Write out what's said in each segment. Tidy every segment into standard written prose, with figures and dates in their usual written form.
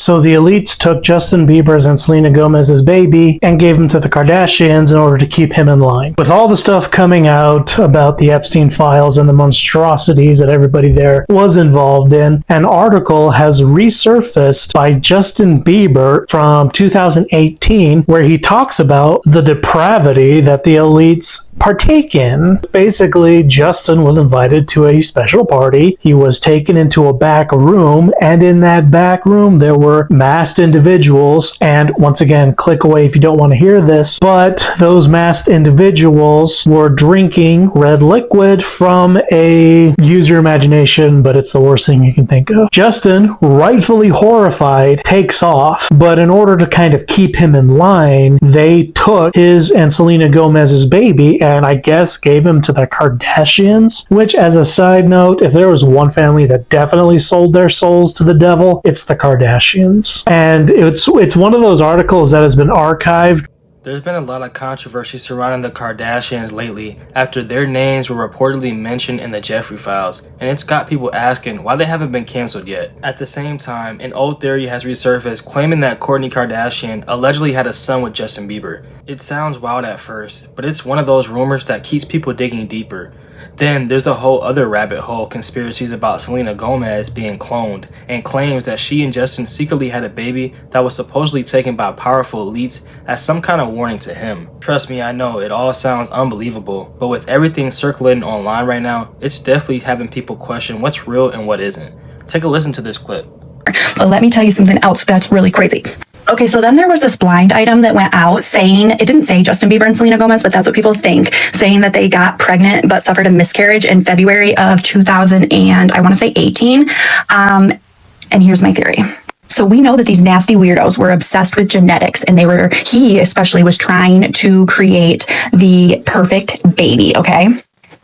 So the elites took Justin Bieber's and Selena Gomez's baby and gave him to the Kardashians in order to keep him in line. With all the stuff coming out about the Epstein files and the monstrosities that everybody there was involved in, an article has resurfaced by Justin Bieber from 2018 where he talks about the depravity that the elites partake in. Basically, Justin was invited to a special party. He was taken into a back room, and in that back room there were masked individuals, and once again, click away if you don't want to hear this, but those masked individuals were drinking red liquid from a, use your imagination, but it's the worst thing you can think of. Justin, rightfully horrified, takes off, but in order to kind of keep him in line, they took his and Selena Gomez's baby and I guess gave him to the Kardashians, which, as a side note, if there was one family that definitely sold their souls to the devil, it's the Kardashians. And it's one of those articles that has been archived. There's been a lot of controversy surrounding the Kardashians lately after their names were reportedly mentioned in the Jeffrey files, and it's got people asking why they haven't been canceled yet. At the same time, an old theory has resurfaced claiming that Kourtney Kardashian allegedly had a son with Justin Bieber. It sounds wild at first, but it's one of those rumors that keeps people digging deeper. Then there's the whole other rabbit hole conspiracies about Selena Gomez being cloned and claims that she and Justin secretly had a baby that was supposedly taken by powerful elites as some kind of warning to him. Trust me, I know it all sounds unbelievable, but with everything circulating online right now, it's definitely having people question what's real and what isn't. Take a listen to this clip. But let me tell you something else that's really crazy. Okay, so then there was this blind item that went out saying, it didn't say Justin Bieber and Selena Gomez, but that's what people think, saying that they got pregnant but suffered a miscarriage in February of 2018. And here's my theory. So we know that these nasty weirdos were obsessed with genetics, and he especially was trying to create the perfect baby, okay?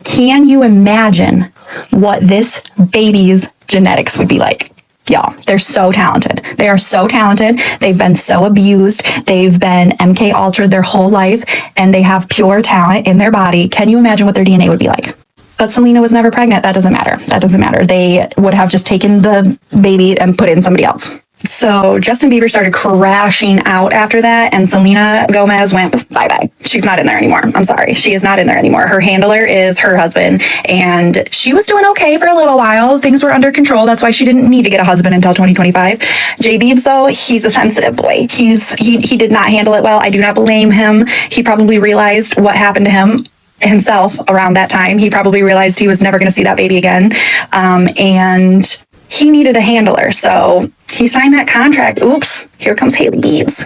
Can you imagine what this baby's genetics would be like? Y'all, they're so talented. They are so talented. They've been so abused. They've been MK altered their whole life, and they have pure talent in their body. Can you imagine what their DNA would be like? But Selena was never pregnant. That doesn't matter. That doesn't matter. They would have just taken the baby and put it in somebody else. So Justin Bieber started crashing out after that, and Selena Gomez went bye-bye. She's not in there anymore. I'm sorry. She is not in there anymore. Her handler is her husband, and she was doing okay for a little while. Things were under control. That's why she didn't need to get a husband until 2025. J Biebs, though, he's a sensitive boy. He did not handle it well. I do not blame him. He probably realized what happened to him himself around that time. He probably realized he was never going to see that baby again. And he needed a handler, so he signed that contract. Oops, here comes Hailey Biebs.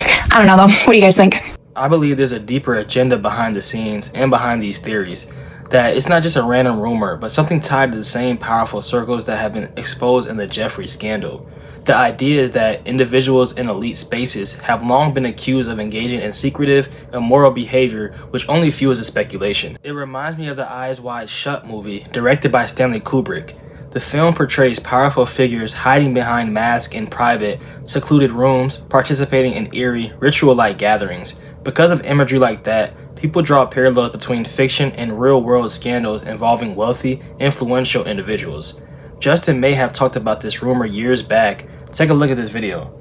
I don't know, though. What do you guys think? I believe there's a deeper agenda behind the scenes and behind these theories. That it's not just a random rumor, but something tied to the same powerful circles that have been exposed in the Jeffrey scandal. The idea is that individuals in elite spaces have long been accused of engaging in secretive, immoral behavior, which only fuels the speculation. It reminds me of the Eyes Wide Shut movie, directed by Stanley Kubrick. The film portrays powerful figures hiding behind masks in private, secluded rooms, participating in eerie, ritual-like gatherings. Because of imagery like that, people draw parallels between fiction and real-world scandals involving wealthy, influential individuals. Justin may have talked about this rumor years back. Take a look at this video.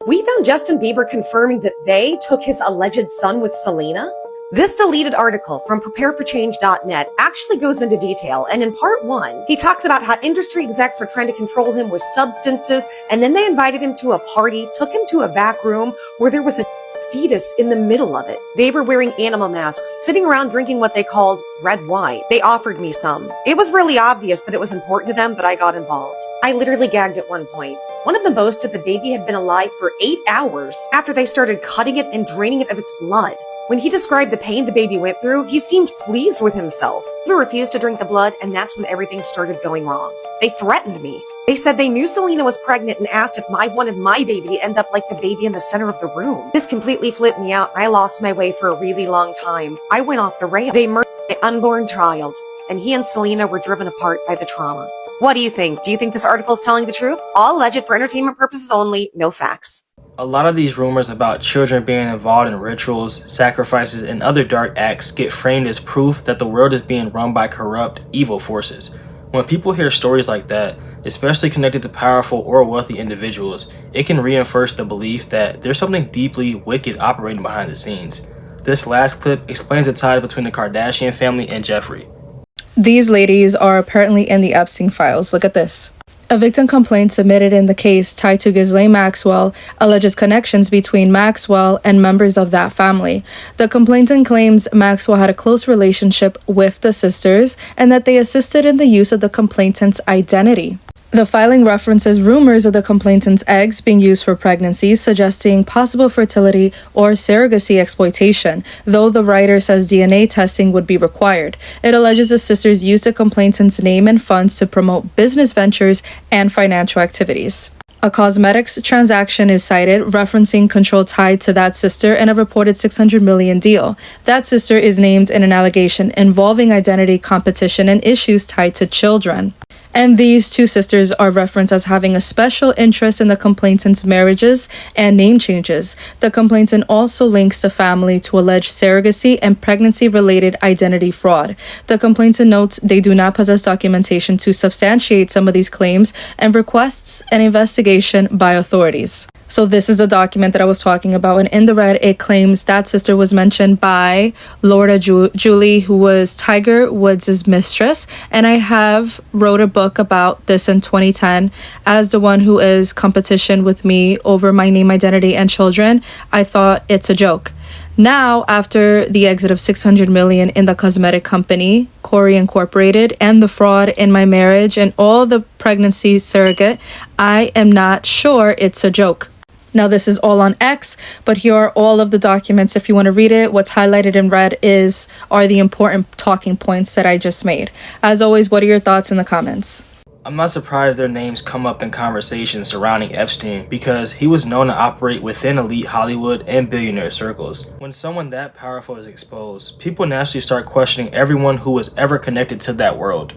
We found Justin Bieber confirming that they took his alleged son with Selena. This deleted article from prepareforchange.net actually goes into detail, and in part 1, he talks about how industry execs were trying to control him with substances, and then they invited him to a party, took him to a back room where there was a fetus in the middle of it. They were wearing animal masks, sitting around drinking what they called red wine. They offered me some. It was really obvious that it was important to them that I got involved. I literally gagged at one point. One of them boasted the baby had been alive for 8 hours after they started cutting it and draining it of its blood. When he described the pain the baby went through, he seemed pleased with himself. He refused to drink the blood, and that's when everything started going wrong. They threatened me. They said they knew Selena was pregnant and asked if I wanted my baby to end up like the baby in the center of the room. This completely flipped me out, and I lost my way for a really long time. I went off the rails. They murdered my unborn child, and he and Selena were driven apart by the trauma. What do you think? Do you think this article is telling the truth? All alleged for entertainment purposes only, no facts. A lot of these rumors about children being involved in rituals, sacrifices, and other dark acts get framed as proof that the world is being run by corrupt, evil forces. When people hear stories like that, especially connected to powerful or wealthy individuals, it can reinforce the belief that there's something deeply wicked operating behind the scenes. This last clip explains the tie between the Kardashian family and Jeffrey. These ladies are apparently in the Epstein files. Look at this. A victim complaint submitted in the case tied to Ghislaine Maxwell alleges connections between Maxwell and members of that family. The complainant claims Maxwell had a close relationship with the sisters and that they assisted in the use of the complainant's identity. The filing references rumors of the complainant's eggs being used for pregnancies, suggesting possible fertility or surrogacy exploitation, though the writer says DNA testing would be required. It alleges the sisters used the complainant's name and funds to promote business ventures and financial activities. A cosmetics transaction is cited, referencing control tied to that sister and a reported $600 million deal. That sister is named in an allegation involving identity competition and issues tied to children. And these two sisters are referenced as having a special interest in the complainant's marriages and name changes. The complainant also links the family to alleged surrogacy and pregnancy-related identity fraud. The complainant notes they do not possess documentation to substantiate some of these claims and requests an investigation by authorities. So this is a document that I was talking about, and in the red, it claims that sister was mentioned by Lorda Julie, who was Tiger Woods' mistress, and I have wrote a book about this in 2010. As the one who is competition with me over my name, identity, and children, I thought it's a joke. Now, after the exit of $600 million in the cosmetic company, Corey Incorporated, and the fraud in my marriage and all the pregnancy surrogate, I am not sure it's a joke. Now, this is all on X, but here are all of the documents if you want to read it. What's highlighted in red are the important talking points that I just made. As always, what are your thoughts in the comments? I'm not surprised their names come up in conversations surrounding Epstein because he was known to operate within elite Hollywood and billionaire circles. When someone that powerful is exposed, people naturally start questioning everyone who was ever connected to that world.